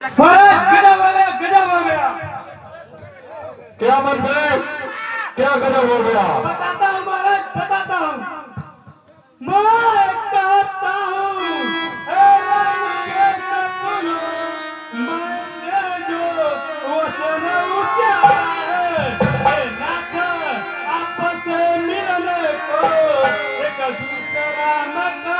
महाराज गजब हो गया। क्या मंत्री, क्या गजब हो गया? बताता हूँ महाराज, बताता हूँ। मैं कहता हूँ, सुनो, मैंने जो वचन उच्चारा है, नाथ आपस मिलने को एक दूसरा मकान।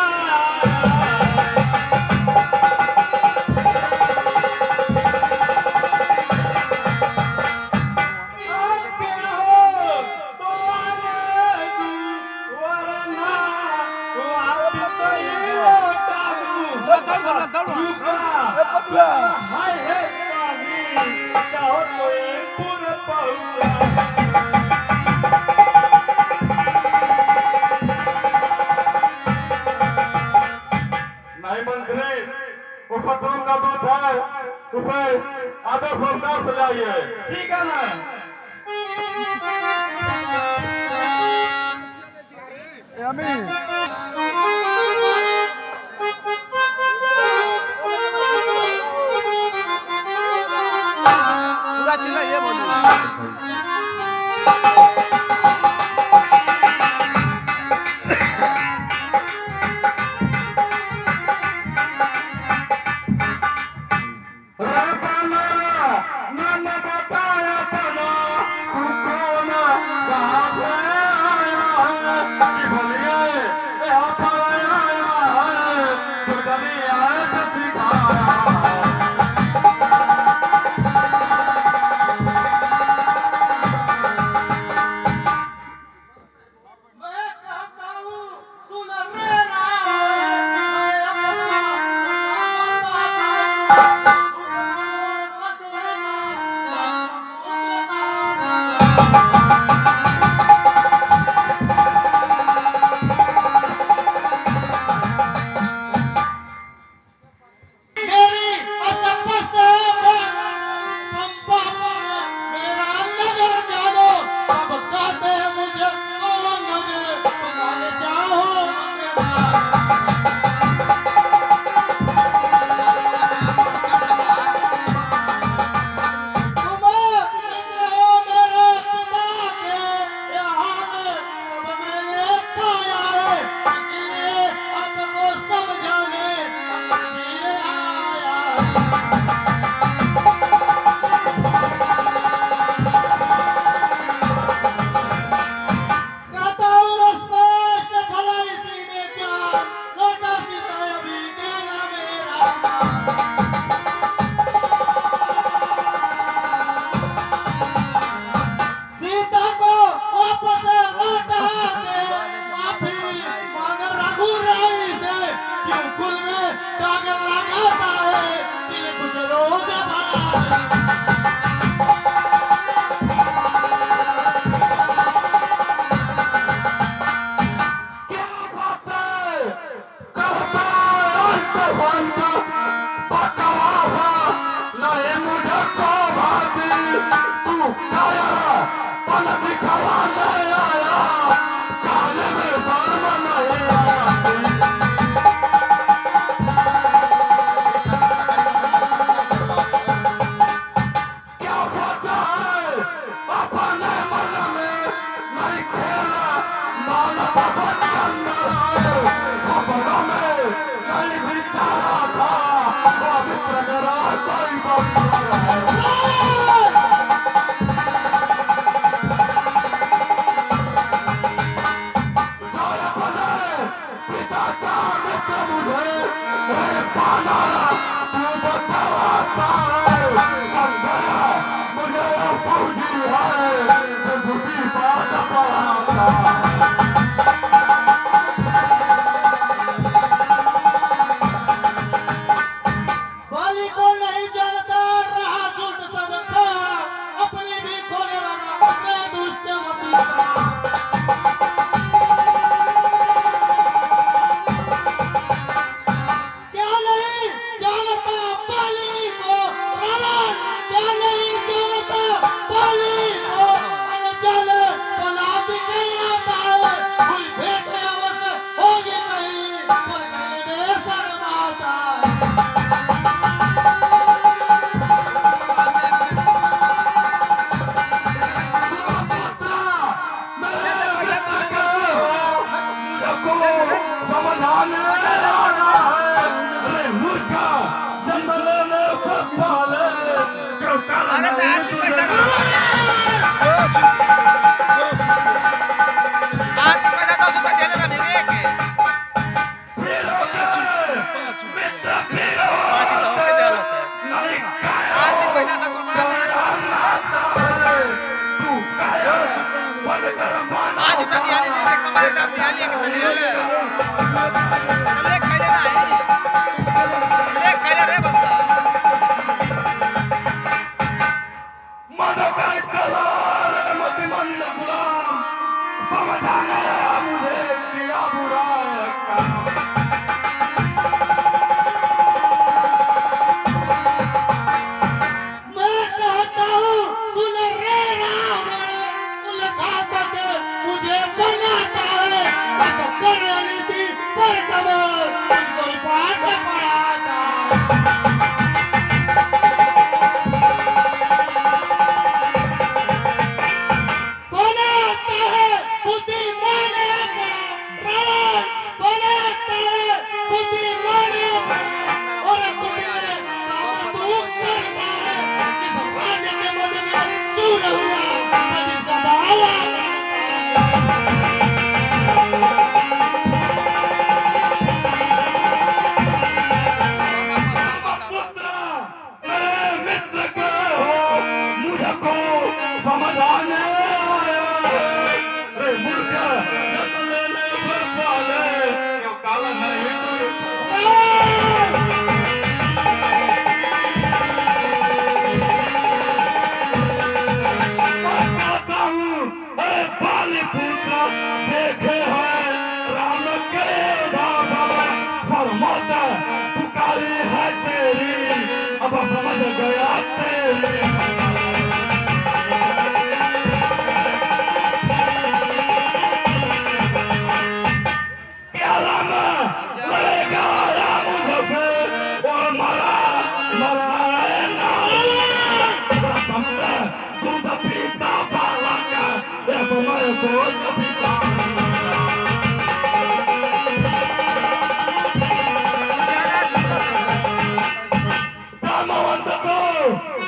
हाय है चाहो तो पूरा पहुंचा। नहीं मंत्री, वो फतरू का दूत है, उसे आदर सत्कार से जाइए। ठीक है ना? पूरा चिल्ला ये बोलो। महीना तक बड़ा मेहनत करा आज तनियारी नहीं कमाई का बियाली के तनियाले ले खाइले ना ले खाइले रे बंदा मदो का करार मत मन गुलाम समझाने मुझे किया बुरा मैं कहता हूँ सुन रे राम उलझापत मुझे बनाता है बस करनी थी पर कमर मुझको पाठ पढ़ाता बनाता है बुद्धिमान राम बनाता है बुद्धिमान और तुम्हें तू करता है कि समाज के मध्य में चूर हुआ जिसका दावा पुत्र मेरे मित्र के हो मुझको समझाने रे मुर्गा जब लेने पर पाले क्यों काला नहीं कहता हूँ अरे बाली पुत्र देखे हैं राम के बाबा फरमाता पुकारी है तेरी अब समझ गया तेरी क्या राम लड़ेगा या मुझसे और मरा है ना समझे दूध पीता बालक ये तुम्हारे दूध पीता जामवंत तो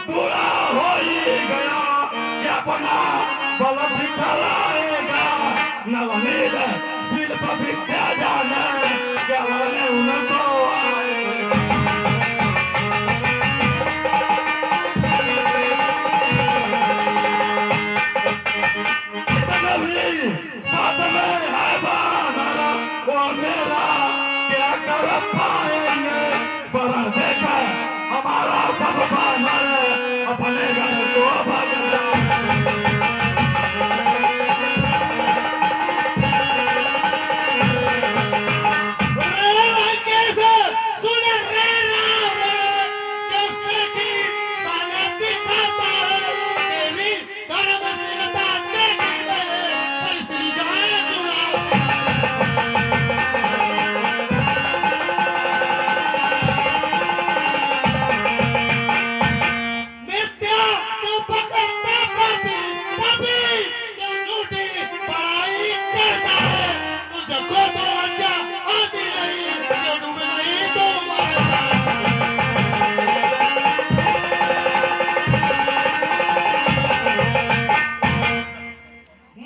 बुरा हो ही गया कि अपना बल दिखलाएगा नवनीत दिल पर भी क्या जाने क्या वाले उनको इतना भी साथ में है बानर वो मेरा क्या कर पाएंगे पर देखा हमारा सब बानर अपने घर को भाग सुन रे राम जैसे कि साला दिखाता है तेरी धर्मशीलता देखी मैंने परिस्थिति जाए चुरा मिथ्या तू पकड़ता पापी पापी क्यों झूठी पढ़ाई करता है तुझको तो लज्जा आती नहीं क्यों डूब नहीं तो मरता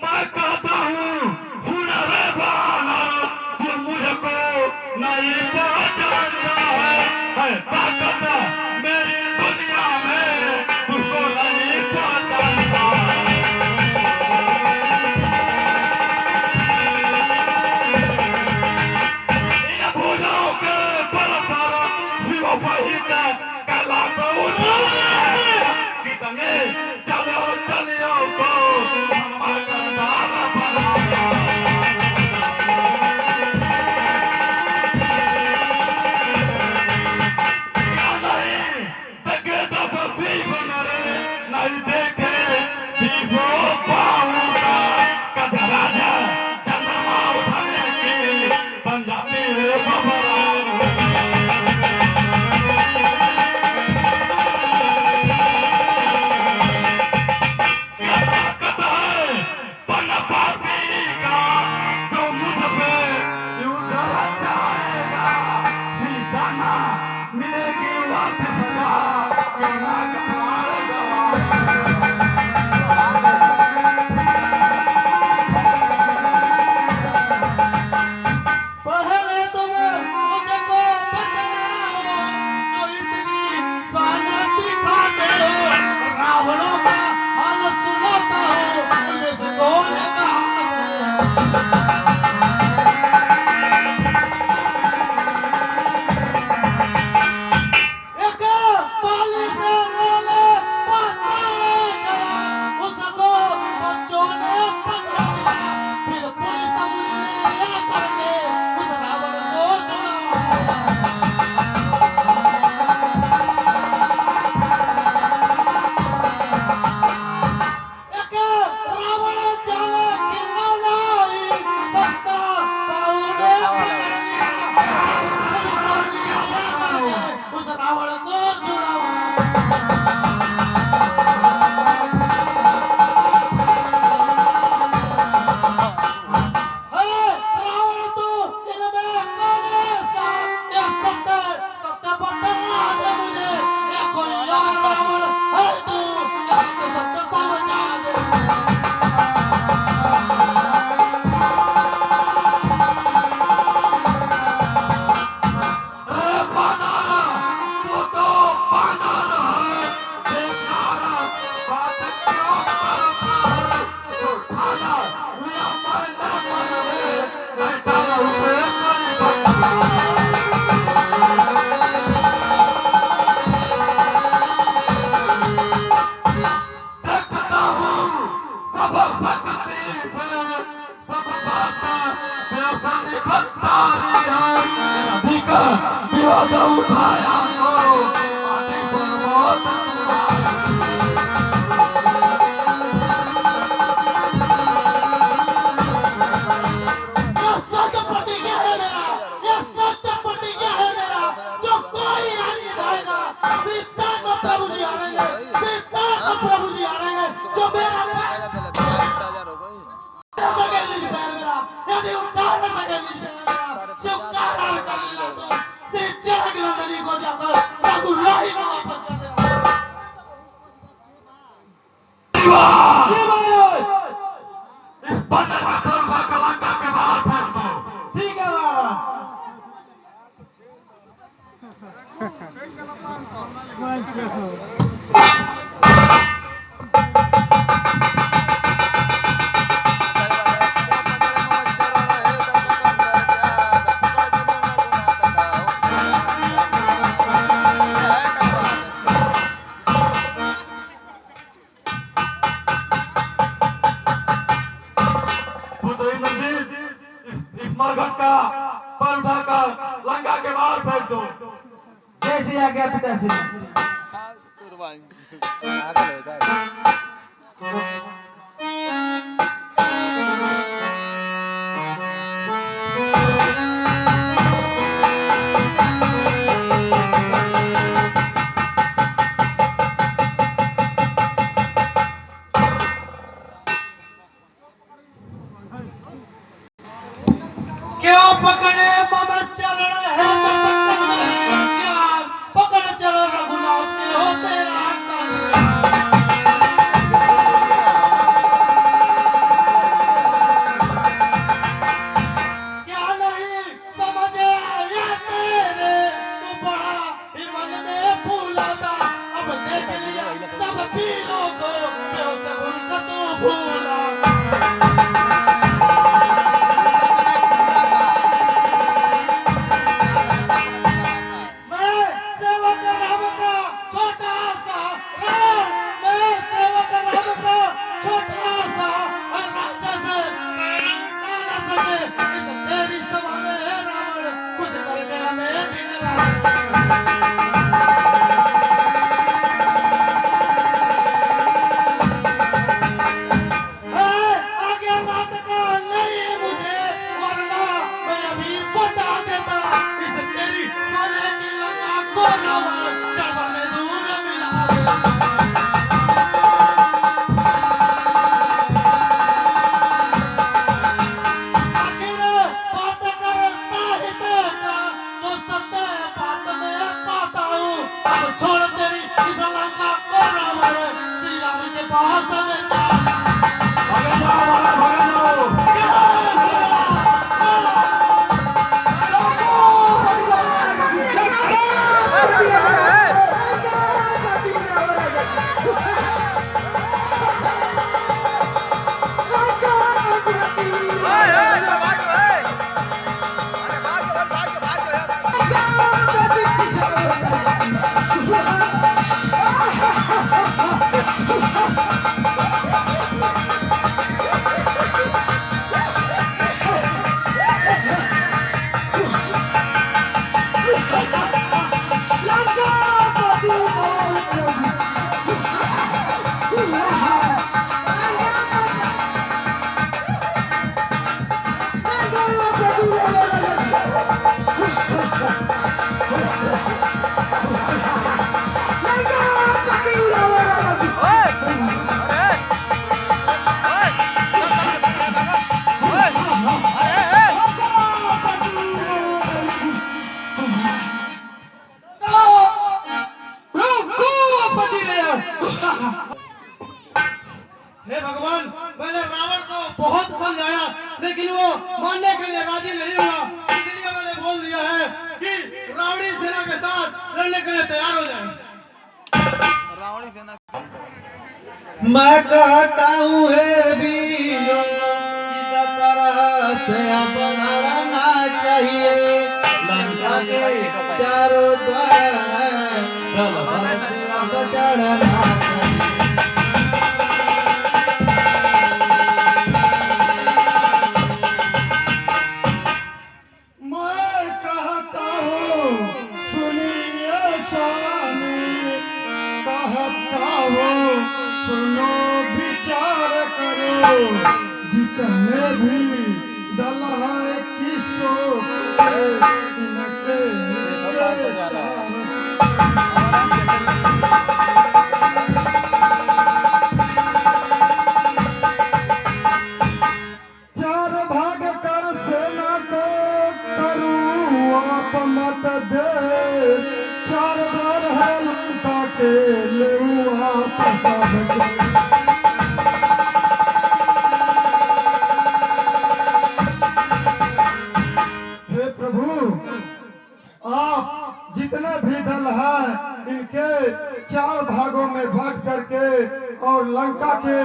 मैं कहता हूँ सुन रे बानर तू मुझको नहीं पहचानता है ताकत मेरी दुनिया में तुझको नहीं पहचानता इन भुजाओं के बल पर शिव सहित कला को उठाए कितने चलो चलियो को मनवा कर दाल बनाया नहीं देखे तब दीप नरे नहीं देखे दीप पाऊंगा कद राजा चंद्रमा उठाने की पंजाबी खबर दिखाते हो कभी उठा न सकेली शिवकारा कर लिया तो श्री जनक नंदनी को जाकर रघुराई में वापस कर देना। इस बंदर पर लंका के बाहर फेंक दो। ठीक है बाबा। मरघट का पर उठाकर लंका के बाहर फेंक दो। जैसे आज्ञा पिताश्री। क्यों पकड़े मम चरण है ज्ञान पकड़ चलो रघुनाथ के हो तेरा क्या नहीं समझ आया तेरे तू बड़ा ही मन में फूला था अब देख लिया सब पीरों को उनका तू भूला। हे भगवान, मैंने रावण को बहुत समझाया लेकिन वो मानने के लिए राजी नहीं हुआ, इसलिए मैंने बोल दिया है कि रावणी सेना के साथ लड़ने के लिए तैयार हो जाए। रावणी सेना मैं कहता हूँ हे वीरों, इस तरह से अपना रहना चाहिए। लंका के चारों द्वार चढ़ना चाहिए। मैं कहता हूँ सुनिए स्वामी, कहता हूँ सुनो विचार करो, जितने भी दल है किसो इनके चार भाग कर ले वापस आवे। हे प्रभु, आप जितने भी दल हैं इनके 4 भागों में बांट करके, और लंका के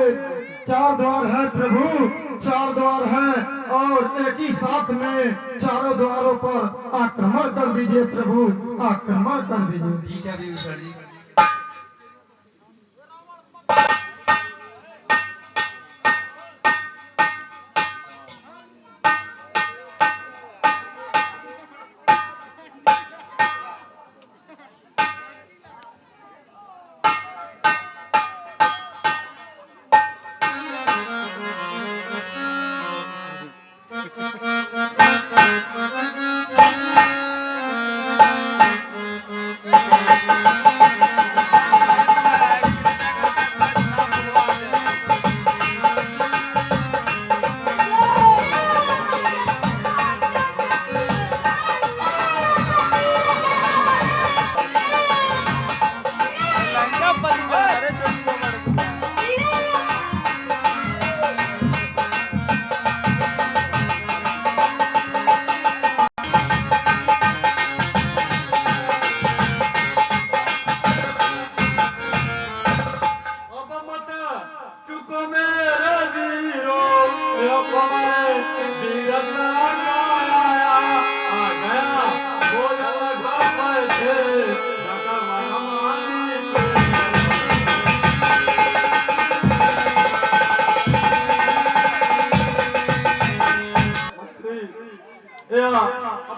4 द्वार हैं प्रभु, 4 द्वार हैं, और एक ही साथ में चारों द्वारों पर आक्रमण कर दीजिए प्रभु, आक्रमण कर दीजिए। ठीक है विभीषण जी।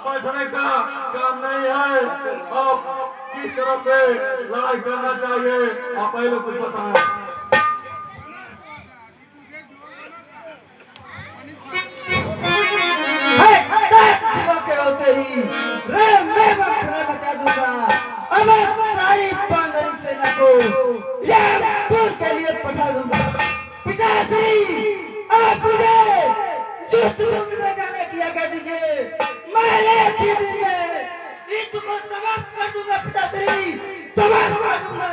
बैठने का काम नहीं है, आप किस तरफ से लड़ाई करना चाहिए आप पहले कुछ बताएं। के होते ही रे मैं बचा दूंगा। अब सारी पांडवी सेना को यमपुर के लिए पठा दूंगा। पिताश्री, आप मुझे युद्धभूमि में जाने की आज्ञा दीजिए। मैं एक ही दिन में युद्ध को समाप्त कर दूंगा पिताश्री, समाप्त कर दूंगा।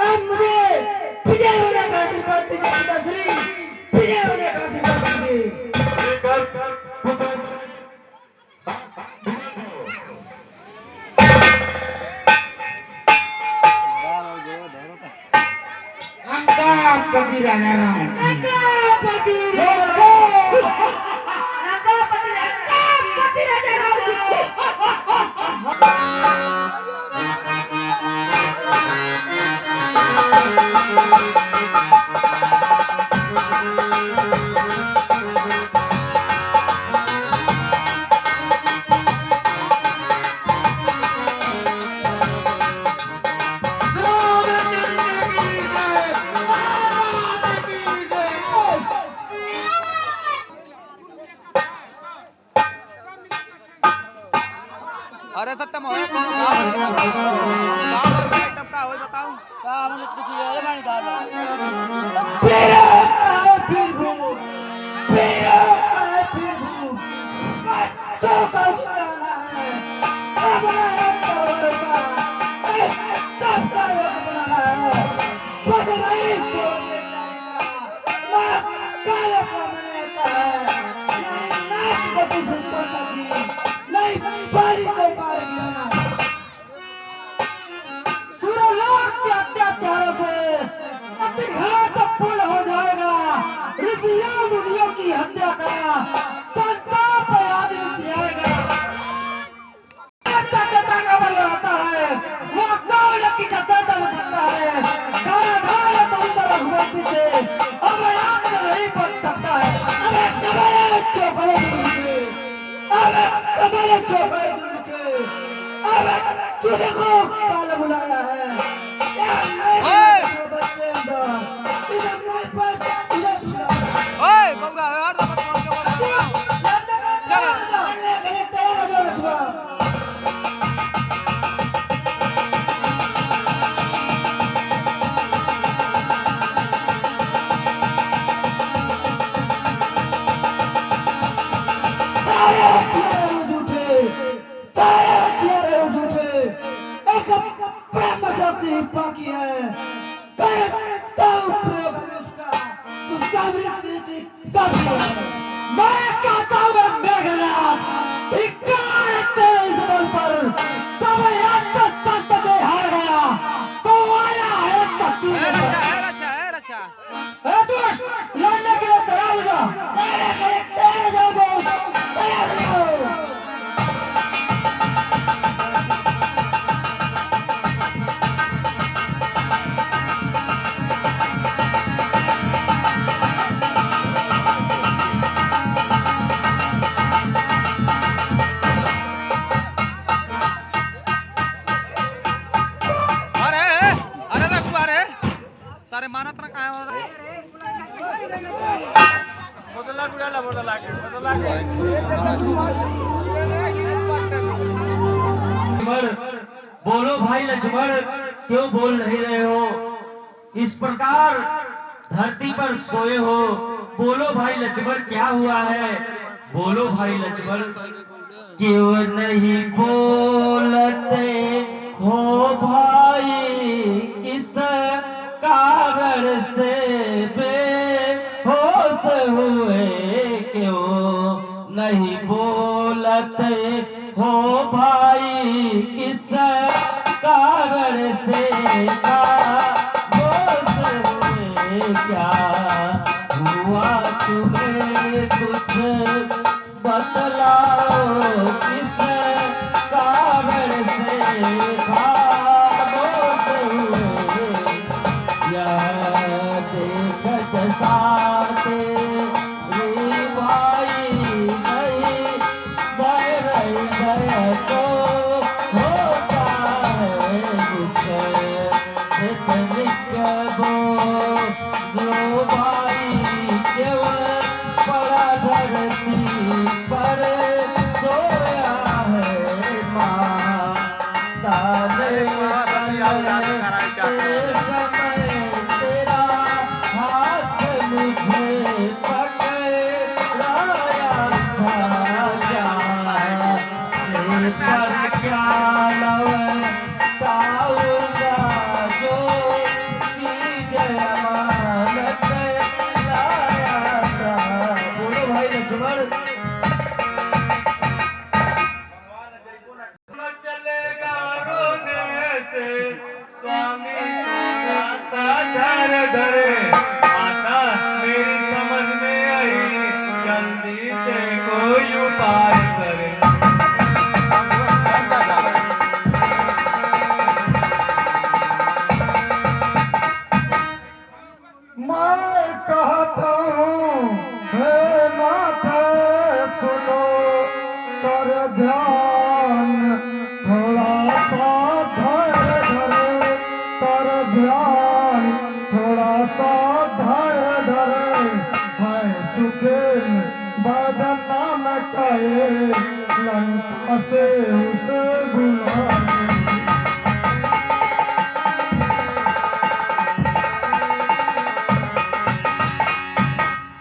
अब मुझे विजय होने का आशीर्वाद दीजिए पिताश्री, विजय होने का आशीर्वाद दीजिए। लंकापति राजा राम, लंकापति राजा अरे सत्यम हो कौन गांव और क्या आइटम का हो बताऊं का हमने कुछ ये नहीं डाला फिर भूम बच्चों को जिताना है, सबने तोड़ का तब का योग बनाना है। बदलाई सोचने चाहिए ना काले सामने आता है, नहीं नाक बटी सुनता कभी, नहीं बारी को मार गिराना। सूर्यलोक के अत्याचारों से अतिघात पूर्ण है तो उपयोग में उसका मृत्यु कब है? मैं कहता हूँ मेघनाथ, धिक्कार है तेरे इस बल पर। कब याद तक हार गया तो आया है तक रचा दुष्ट लड़ने के लिए तैयार हो जा, लड़ने के लिए तैयार हो जाओ, तैयार हो जाओ। अरे रघु अरे सारे मानत ना काय लक्ष्मण, बोलो भाई लक्ष्मण, क्यों बोल नहीं रहे हो? इस प्रकार धरती पर सोए हो, बोलो भाई लक्ष्मण क्या हुआ है? बोलो भाई लक्ष्मण, क्यों नहीं बोलते हो भाई? किस कारण से बेहोश हुए? क्यों नहीं बोलते हो भाई? किस कारण से बेहोश हुए? क्या हुआ तुम्हें कुछ बतलाओ? किस कारण से खामोश हुए? यह देख साथे रे भाई नहीं भय तो होता है दुख लो भाई। केवल पड़ा धरती पर सोया है माँ तारे समय तेरा हाथ मुझे पकड़ाया था मेरे पर क्या लव ताऊंगा जो चीज अमानत लाया था। बोलो भाई लक्ष्मण। चलेगा रोने से स्वामी धर धरे माता मेरी समझ में आई जल्दी से कोई उपाय करे। मैं कहता हूँ हे नाथ सुनो कर ध्यान, थोड़ा सा धैर्य धरे कर ध्यान, थोड़ा सा धैर्य धरे है सुखेन बदनाम कहे लंका से उसे बुलाए।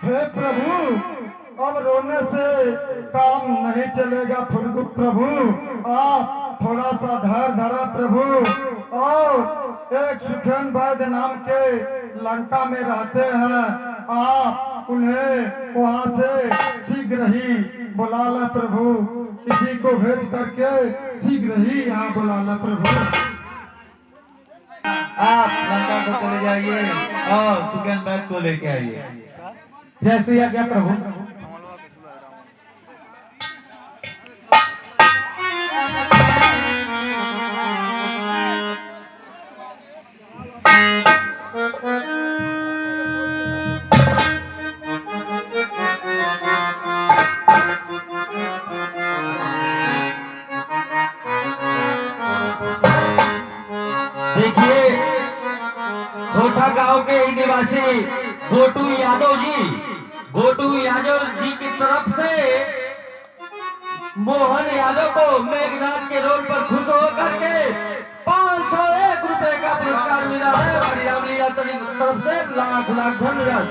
हे प्रभु, अब रोने से काम नहीं चलेगा प्रभु, आप थोड़ा सा धैर्य धरा प्रभु। और एक सुखेन वैद्य नाम के लंका में रहते हैं, आप उन्हें वहां से शीघ्र ही बुला ला प्रभु। किसी को भेज करके शीघ्र ही यहाँ बुला ला प्रभु। आप लंका को चले जाइए और सुखेन वैद्य को लेके आइए। जैसे या क्या प्रभु। देखिए, खोटा गांव के ही निवासी गोटू यादव जी की तरफ से मोहन यादव को मेघनाथ के रोल पर खुश होकर के 501 रुपए का पुरस्कार मिला है। हमारी रामलीला तरफ से लाख लाख धन्यवाद।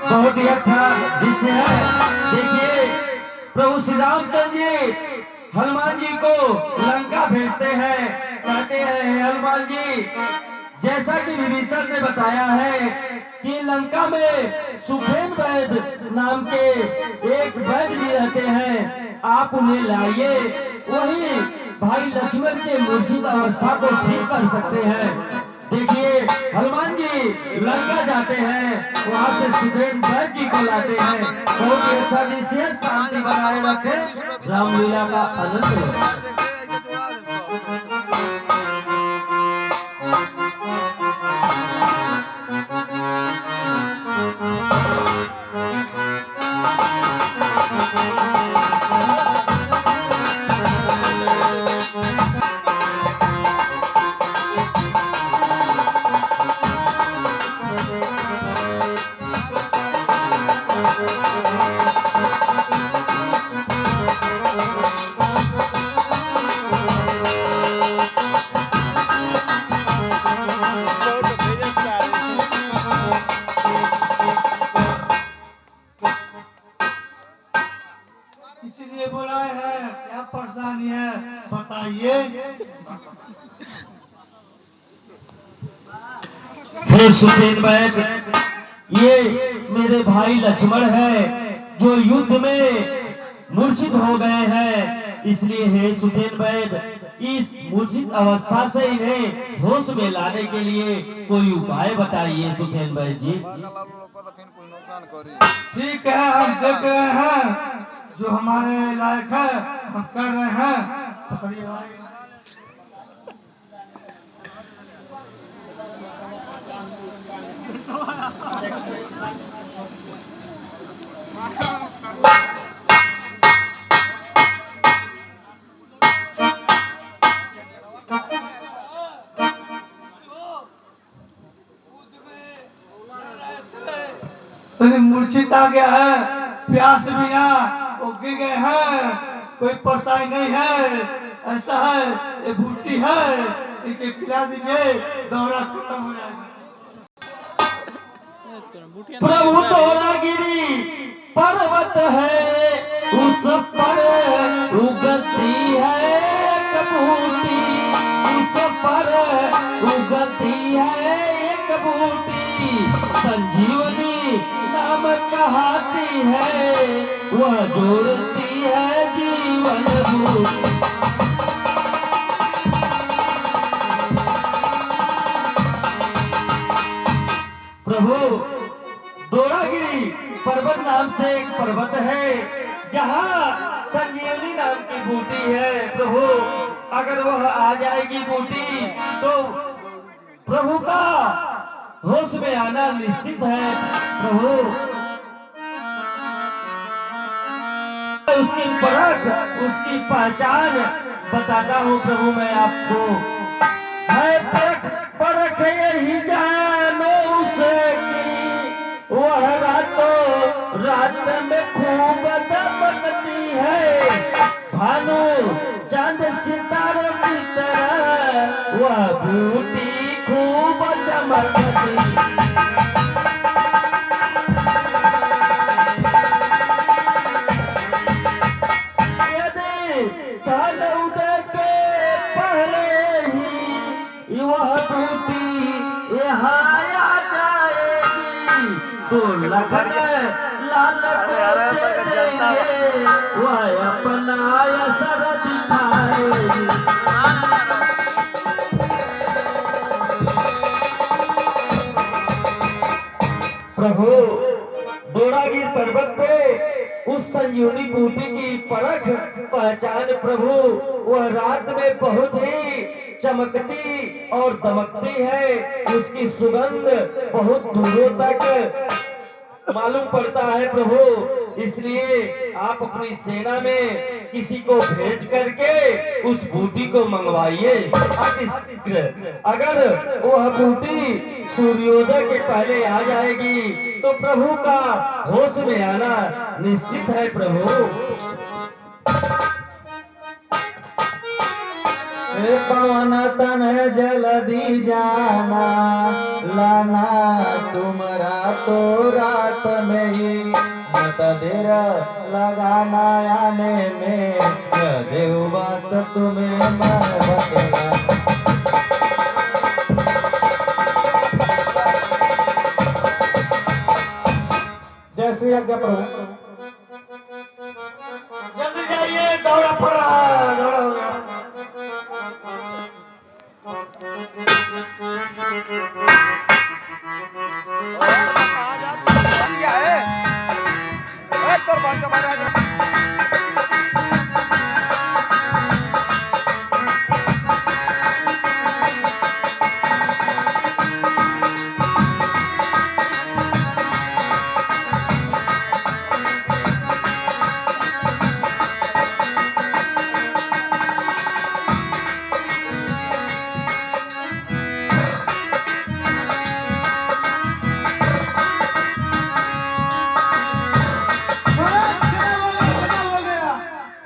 बहुत ही अच्छा दृश्य है। देखिए, प्रभु श्री रामचंद्र जी हनुमान जी को लंका भेजते हैं। कहते हैं "हे हनुमान जी, जैसा कि विभीषण ने बताया है कि लंका में सुखेन वैद्य नाम के एक वैद्य जी रहते हैं, आप उन्हें लाइए, वही भाई लक्ष्मण के मूर्छित अवस्था को ठीक कर सकते हैं। देखिए हनुमान जी लंका जाते हैं, वहाँ से सुखेन वैद्य जी को लाते हैं। बहुत ही अच्छा विशेष शांति बनाए रखे, रामलीला का आनंद लो। इसीलिए बुलाए हैं, क्या परेशानी है बताइए। हे सुखेन वैद्य, ये मेरे भाई लक्ष्मण है जो युद्ध में मूर्छित हो गए हैं, इसलिए हे सुखेन वैद्य, इस मूर्छित अवस्था से इन्हें होश में लाने के लिए कोई उपाय बताइए सुखेन वैद्य जी। ठीक है, हम देख रहे हैं, जो हमारे लायक है हम कर रहे हैं। पकड़िए भाई। मूर्छित आ गया है, प्यास बिना वो गिर गए हैं, कोई परेशानी नहीं है। ऐसा है, ये बूटी है, इनके खिला दीजिए, दौरा खत्म हो जाएगा। प्रभु दौरागिरी पर्वत है, उस पर उगती है एक बूटी, उस पर उगती है एक बूटी, संजीवनी नाम कहाती है, वह जोड़ती है जीवन बूटी। प्रभु दौरागिरी पर्वत नाम से एक पर्वत है, जहाँ संजीवनी नाम की बूटी है। प्रभु अगर वह आ जाएगी बूटी तो प्रभु का होश में आना निश्चित है। प्रभु उसकी परख, उसकी पहचान बताता हूँ प्रभु मैं आपको। है परख यही जानो उसे की, वह रातों रात में खूब दमकती है, भानु चांद सितारों की तरह वह बूटी खूब चमकती। कल उदय के पहले ही वह बूटी यहाँ आ जाएगी, तो लगन लाल को दे देंगे, वह अपना असर दिखाएगी। प्रभु दौरागिरी पर्वत पे उस संजीवनी बूटी की परख पहचान प्रभु, वह रात में बहुत ही चमकती और दमकती है, उसकी सुगंध बहुत दूरों तक मालूम पड़ता है प्रभु। इसलिए आप अपनी सेना में किसी को भेज करके उस बूटी को मंगवाइए। अगर वह बूटी सूर्योदय के पहले आ जाएगी तो प्रभु का होश में आना निश्चित है प्रभु। पवन तन जल्दी जाना, लाना तुम्हारा तो रात में ही, मत देर लगाना आने में, क्या देव बात तुम्हें मैं बतला। जैसे आज्ञा प्रभु। जल्दी जाइए, दौड़ा पड़ रहा है, दौड़ा हो गया। कहाँ जा तू? क्या है? तोर भाग के बाहर आ जा।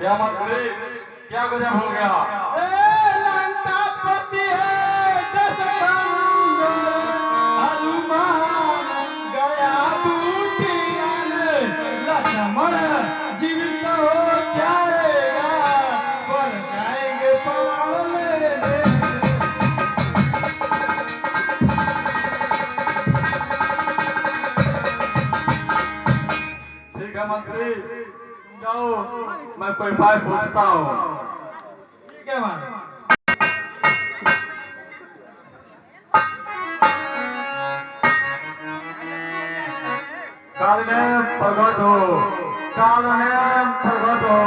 क्या मंत्री, क्या गजब हो गया? लंकापति है दशकंद, हनुमान गया बूटी लक्ष्मण जीवित हो जाएगा, पर जाएंगे प्राण लेने। ठीक है मंत्री, जाओ, मैं कोई उपाय सोचता हूँ। ठीक है मान। काल में प्रकट हो, काल में प्रकट हो।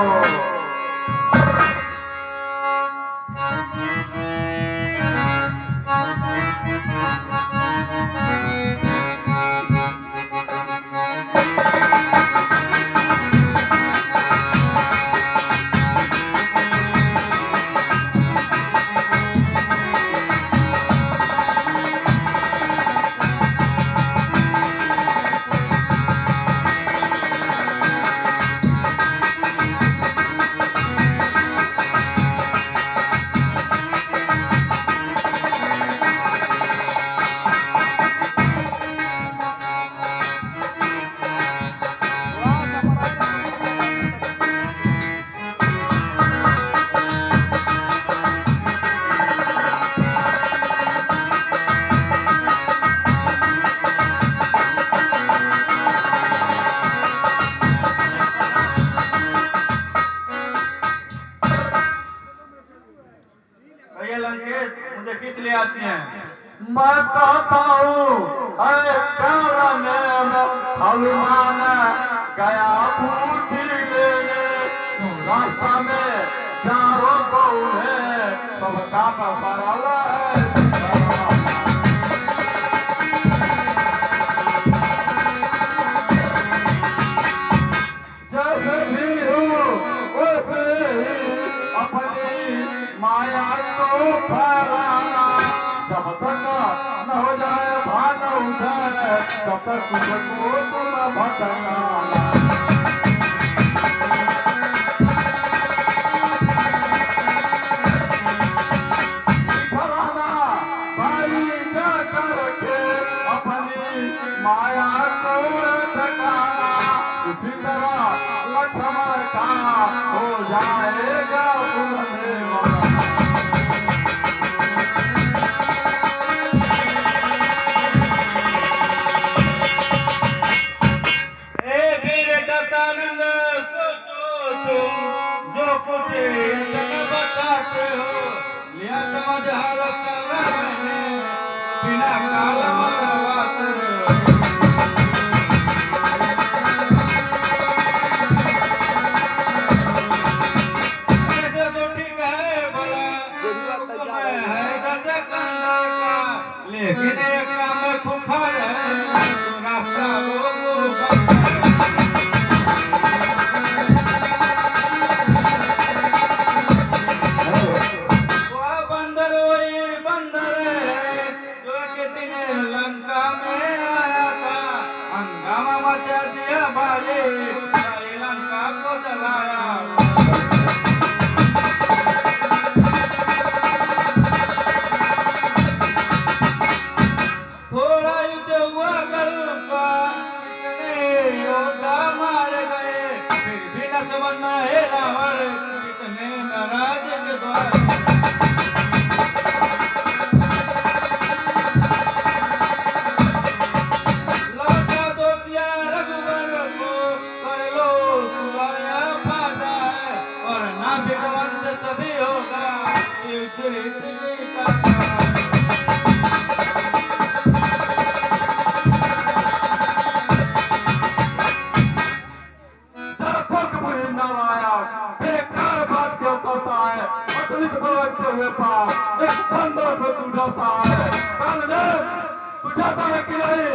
भैया लंकेश मुझे किस लिए आते हैं? मैं कहता हूँ, अरे काल में हनुमान गया बूटी लेने, रास्ता में चारों गौरे सब काट पड़ल है। जैसे भी हो वैसे ही अपनी माया को फैलाना, जब तक न हो जाए भान उठे, तब तक तुझको तुम भटकाना। फलाना भाई जा करके अपनी माया को ठिकाना, इसी तरह लक्ष्मण का हो जाएगा तुमसे मना। ए वीर दत्तानंद, सोचो तुम जो कुछ तक बताते हो, लिया समझ हर समय मैंने, बिना काल मरवाते हो। ऐसे तो ठीक है भला, हुक्म है दशकंदर का, लेकिन एक काम खुफर है, तो रास्ता वो बंद है। वह बंदर वही बंदर है, जो के दिन लंका में आया था, हंगामा मचा दिया भाई, सारी लंका को जलाया। बेकार बात क्यों करता है? अतुलित प्रवक्ते हुए पाप एक बंदर से तू डरता है। कानदेव, तू जाता है कि नहीं?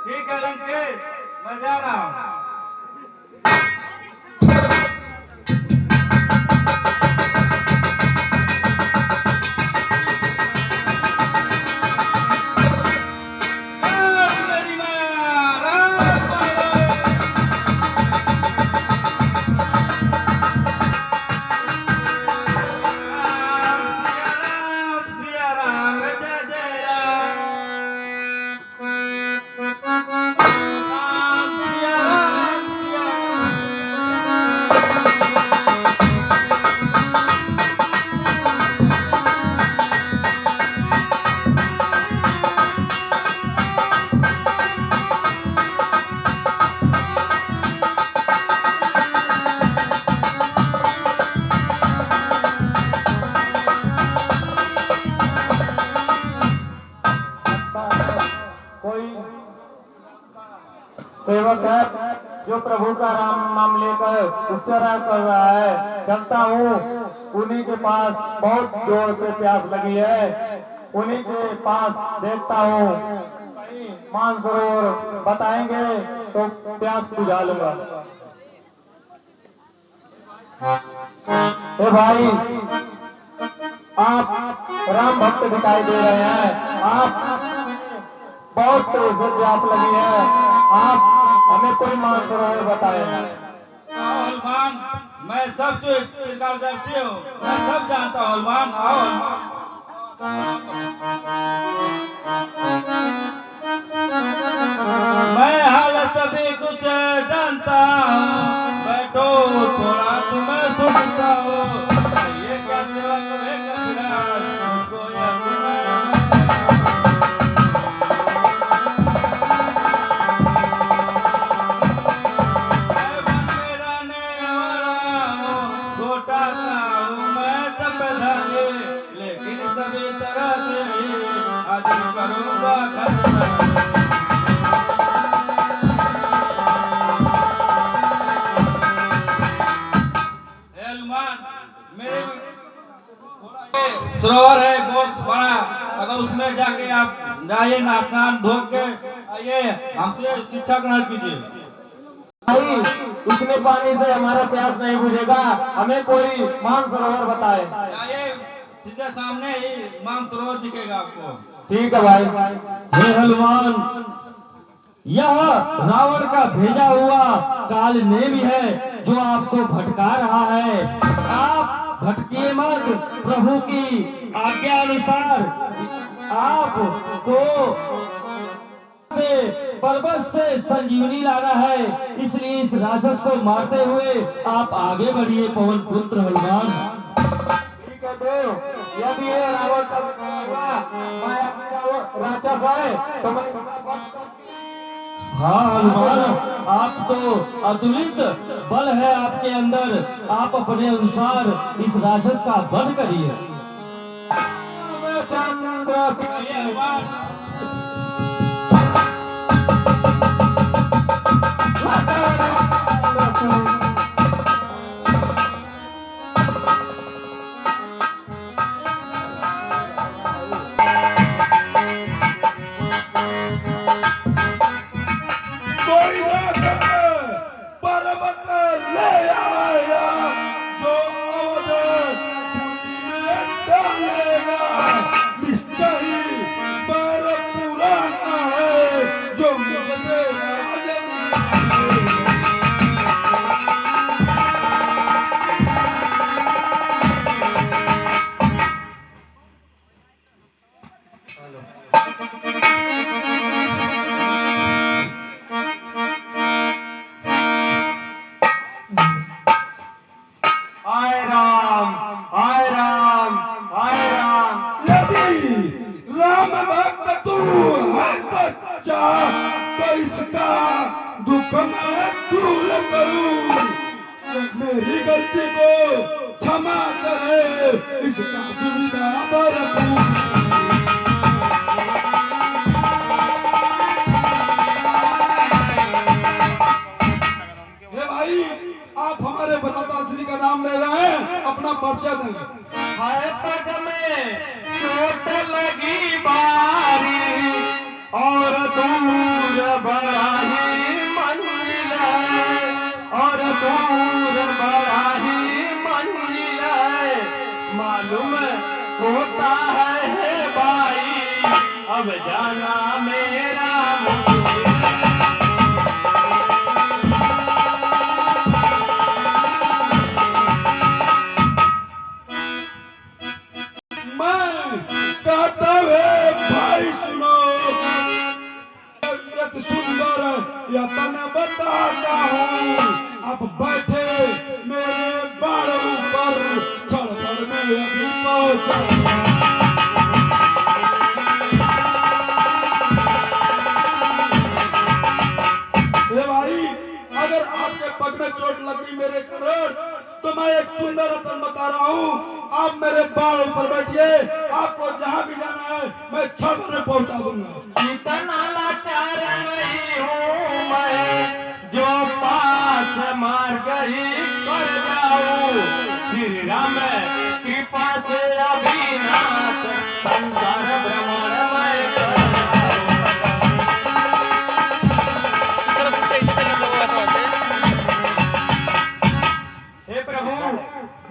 ठीक है लंकेश, मैं जा रहा हूँ। मेरी माया, राम सिया राम, जय जय राम। राम सिया राम, सिया कोई सेवक है जो प्रभु का राम नाम लेकर उच्चारण कर रहा है। चलता हूँ, उन्हीं के पास बहुत जोर से प्यास लगी है। उन्हीं के पास देखता हूँ, कहीं मानसरोवर बताएंगे तो प्यास बुझा लूंगा। ए भाई, आप राम भक्त दिखाई दे रहे हैं। आप बहुत तेज से प्यास लगी है। आप हमें कोई मानसरोवर बताए। हनुमान, मैं सब जो त्रिकालदर्शी हूँ, मैं सब जानता हूँ हनुमान। आओ मैं हाल सभी कुछ जानता हूँ, बैठो थोड़ा तुम्हें सुनता हूँ। ये क्या सेवा करेगा विराट, मुझको यह सुना। छोटा सा हूँ मैं तपधानी, लेकिन सभी तरह से आदि करूँगा खतरा। हनुमान, मेरे सरोवर है बहुत बड़ा, अगर उसमें जाके आप जाइए ना, स्नान धो के आइए, हमसे शिक्षा ग्रहण कीजिए। भाई, इतने पानी से हमारा प्यास नहीं बुझेगा। हमें कोई मानसरोवर बताए। जाइए, सीधे सामने ही मानसरोवर दिखेगा आपको। ठीक है भाई। हे हनुमान, यह रावण का भेजा हुआ काल नेमी है जो आपको भटका रहा है। आप भटकिए मत, प्रभु की आज्ञा अनुसार आपको पर्वत से संजीवनी लाना है। इसलिए इस राक्षस को मारते हुए आप आगे बढ़िए पवन पुत्र हनुमान। ठीक है देव, यदि ये रावण का माया राक्षस है तो मैं हाँ हनुमान, आप तो अतुलित बल है आपके अंदर। आप अपने अनुसार इस राक्षस का वध करिए। आइए हनुमान। कोई राक्षस पर्वत ले आया जो अवध में डालेगा। निश्चय ही पर पुराना है जो मुझसे आए राम, आए राम, आए राम। यदि राम भक्त तू है सच्चा तो इसका दुख मैं दूर करूं। मेरी गलती को क्षमा करे, इसका हे भाई, आप हमारे भ्राता श्री का नाम ले रहे हैं, अपना परिचय दें। हाय पग में चोट लगी बारी और दूर बड़ा ही मंजिल है, और दूर बड़ा ही मंजिल है, मालूम होता है भाई अब जाना मेरा मुश्किल है। मैं कहता है भाई सुनो, एक सुंदर यतन बताता हूँ, आप बैठे मेरे बाड़ ऊपर, छड़पड़ में अभी पहुंचा। हे भाई, अगर आपके पग में चोट लगी मेरे करोड़, तो मैं एक सुंदर रतन बता रहा हूँ, आप मेरे बाल ऊपर बैठिए, आपको जहाँ भी जाना है मैं छड़ में पहुँचा दूंगा। इतना लाचार नहीं हूँ मैं जो पास मार गई कर जाऊं, श्री राम कृपा से अभिनाथ संसार भ्रमण मैं कर हे प्रभु,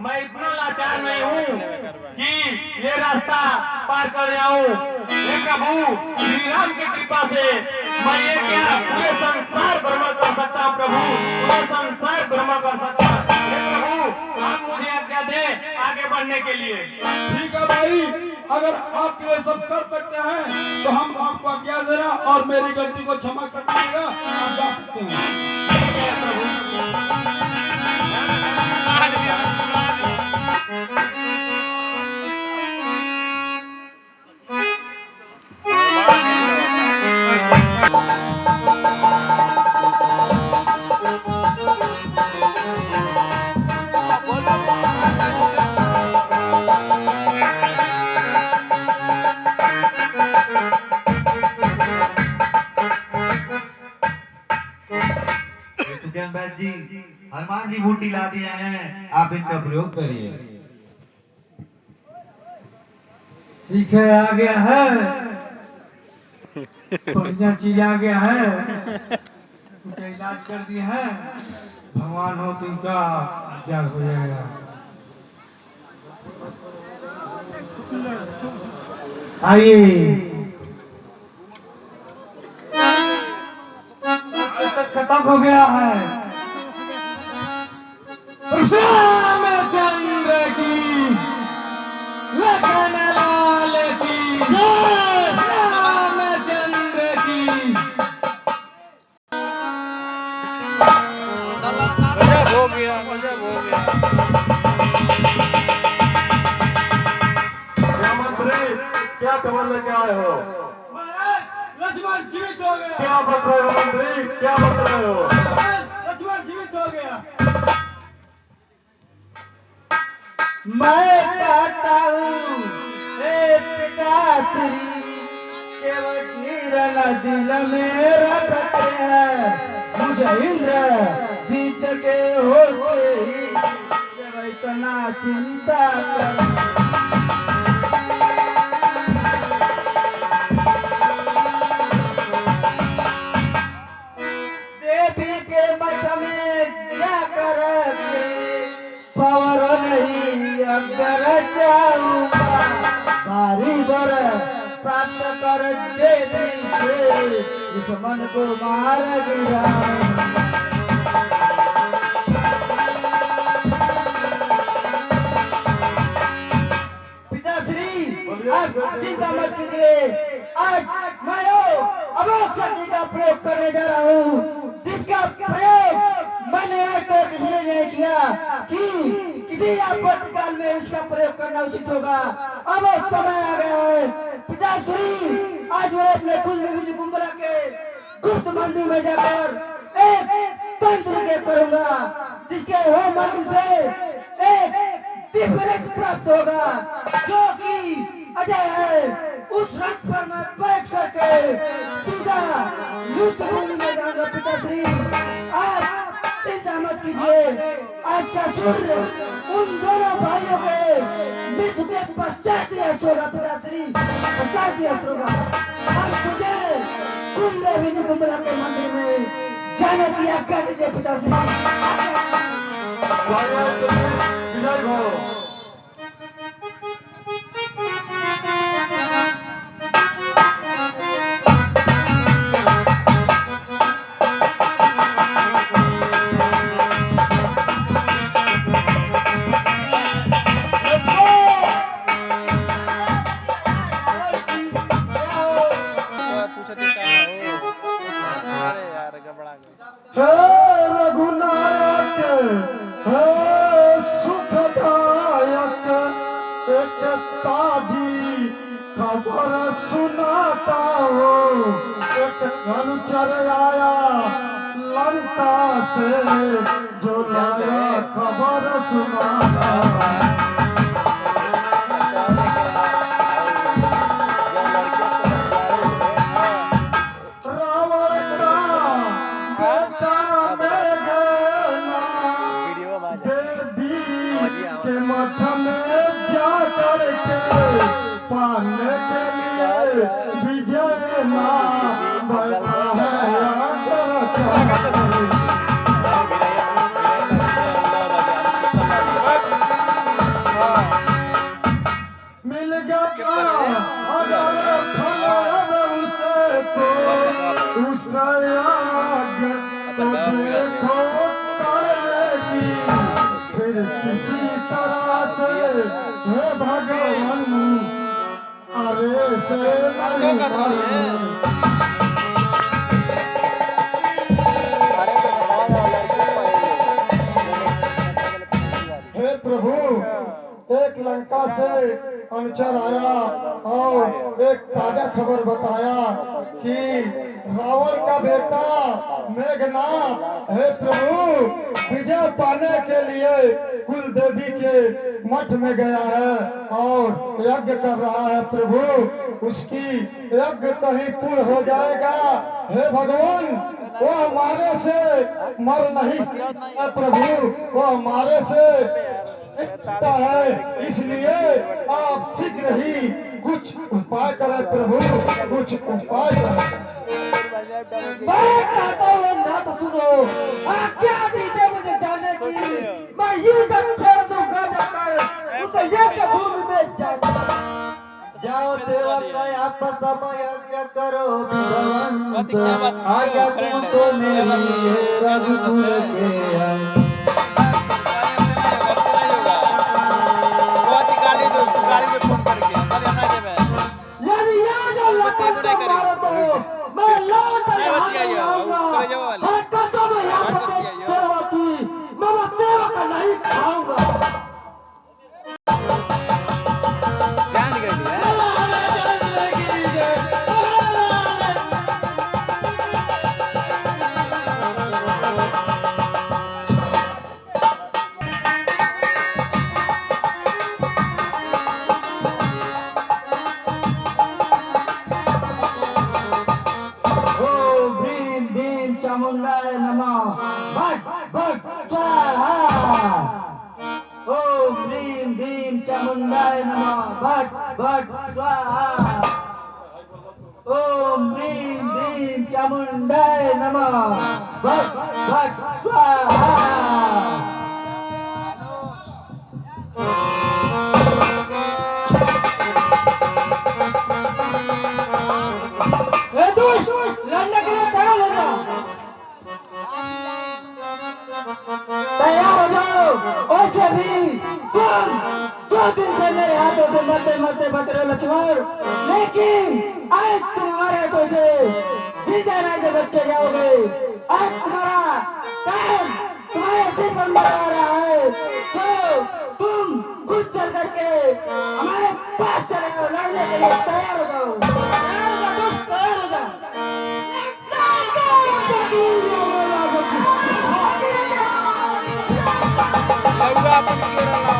मैं इतना लाचार नहीं हूँ कि ये रास्ता पार कर जाऊं। हे प्रभु, श्री राम की कृपा से मैं ये क्या पूरे संसार भ्रमण कर सकता हूँ। प्रभु, पूरे संसार भ्रमण कर सकता हूँ। हे प्रभु, आप मुझे आज्ञा दें आगे बढ़ने के लिए। ठीक है भाई, अगर आप ये सब कर सकते हैं तो हम आपको आज्ञा दे रहा, और मेरी गलती को क्षमा कर दीजिएगा, आप जा सकते हैं। ठीक है प्रभु। जी, हनुमान जी बूटी ला दिए हैं, आप इनका प्रयोग करिए। ठीक है, आ गया है, बढ़िया चीज आ गया है, उनका इलाज कर दिए हैं, भगवान हो तो इनका उपचार हो जाएगा। आइए, खत्म हो गया है। रामचंद्र की लखन लाल की जय, रामचंद्र की। गजब हो गया, गजब हो गया। क्या मंत्री, क्या खबर लेके आए हो? लक्ष्मण जीवित हो गया। क्या बता रहे हो मंत्री, क्या बता रहे हो? लक्ष्मण जीवित हो गया। मैं कहता हूँ हे पिताश्री, केवल नीरन दिल में रखते हैं, मुझे इंद्र जीत के होते ही जब इतना चिंता कर। देवी के मठ में जाकर पवर नहीं अगर जाऊंगा, बारी बर प्राप्त कर देवी से इस मन को मार गिरा। पिताश्री, आप चिंता मत कीजिए, आज मैं अवश्य का प्रयोग करने जा रहा हूँ, जिसका प्रयोग मैंने आज तक इसलिए नहीं किया कि किसी आपत्ति काल में उसका प्रयोग करना उचित होगा। अब समय आ गया है पिताश्री, आज मैं अपने कुल देवी कुंभरा के गुप्त मंदिर में जाकर एक तंत्र के करूंगा, जिसके होम माध्यम से एक दिव्य प्राप्त होगा, जो कि वजह है उस रथ पर मैं बैठ करके सीधा युद्ध भूमि में जाऊंगा पिताश्री। आप चिंता मत कीजिए, आज का सूर्य उन दोनों भाइयों के मृत्यु के पश्चात ही अस्त होगा पिताश्री, पश्चात ही अस्त होगा। अब मुझे कुल देवी निकुंभला के मंदिर में जाने की आज्ञा दीजिए पिताश्री। विजय भो। हे रघुनायक, हे सुखदायक, एक ताजी खबर सुनाता हूँ। एक अनुचर आया लंका से, जो लाया खबर सुनाता है। मठ में जा करके पाने के लिए विजय ना बैठा है आकर मिल गया अगर फल उसे तो उस आग तो देखो करने की फिर किसी तरह से हे भगवान अरे से हे प्रभु, एक लंका से अनुचर आया और एक ताजा खबर बताया कि रावण का बेटा मेघनाथ हे प्रभु विजय पाने के लिए कुल देवी के मठ में गया है और यज्ञ कर रहा है प्रभु। उसकी यज्ञ कहीं पूर्ण हो जाएगा हे भगवान, वो हमारे से मर नहीं सकता प्रभु, वो हमारे से है, इसलिए आप शीघ्र ही कुछ उपाय करें प्रभु, कुछ उपाय करें। मैं कहता हूँ ना तो सुनो, आज्ञा दीजिए मुझे जाने की, मैं युद्ध छेड़ दूंगा जाकर उसे यज्ञ भूमि में जाकर। जाओ सेवक आपस यज्ञ करो विध्वंस, आज्ञा तुमको मेरी है रघुकुल के है। यदि आज लखन को मारो तो मैं लौट आऊंगा, हर कसम यहाँ पर सेवा की, मैं वो सेवक नहीं खाऊंगा। जान गई है। चामुंडाय नमः, भट भट स्वाहा। ओम ह्रीं ह्रीं चामुंडाय नमः, भट भट स्वाहा। ओम ह्रीं ह्रीं चामुंडाय नमः, भट भट स्वाहा। दुष्ट लड़ने के लिए तैयार हो जाओ, तैयार हो जाओ। वैसे भी तुम 2 दिन से मेरे हाथों से मरते मरते बच रहे लक्ष्मण, लेकिन आज तुम्हारे हाथों से जीजा राजा बच के जाओगे। आज तुम्हारा टाइम तुम्हारे सिर पर मरा रहा है, तो तुम खुद चल करके हमारे पास चले आओ, लड़ने के लिए तैयार हो जाओ। तैयार हो जाओ दोस्त, तैयार हो जाओ। लौंगा अपन क्यों रहा?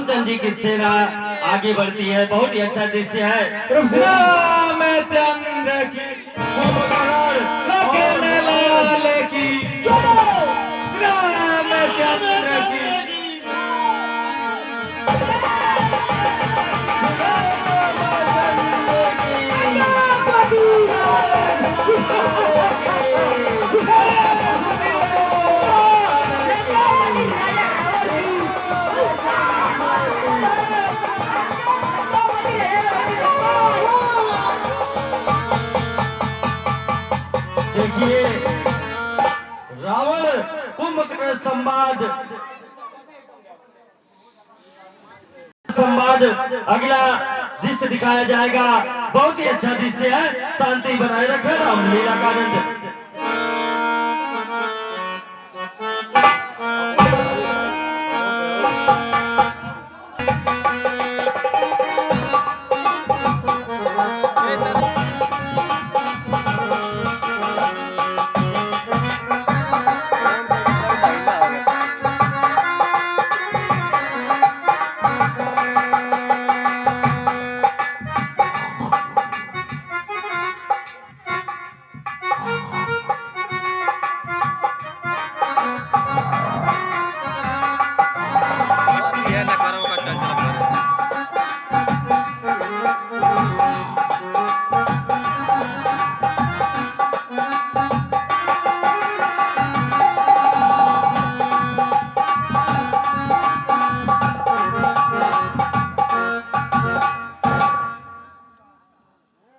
रामचंद्र जी की सेना आगे बढ़ती है। बहुत ही अच्छा दृश्य है। रामचंद्र की कुंभकर्ण लखन लाल की रामचंद्र की देखिए रावण कुंभकर्ण संवाद अगला दृश्य दिखाया जाएगा। बहुत ही अच्छा दृश्य है। शांति बनाए रखें। रामलीला का आनंद। ये ना करो का चल चल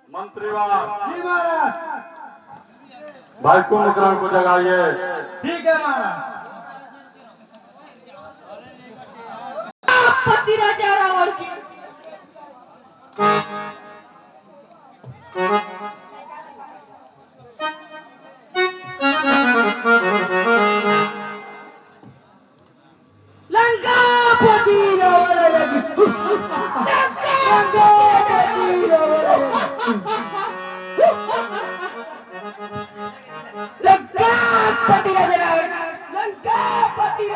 मंत्रीवार जी महाराज। भाई कुंभकर्ण को जगाइए। ठीक है महाराज। पति राजा रावण की लंकापति रावण की लंकापति रावण लंकापति रावण लंकापति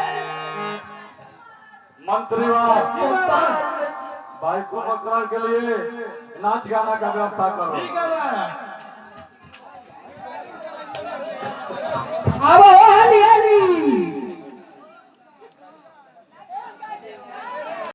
मंत्रीवार जी महाराज। भाई कुंभकर्ण के लिए नाच गाना का व्यवस्था करो। ठीक है महाराज। आओ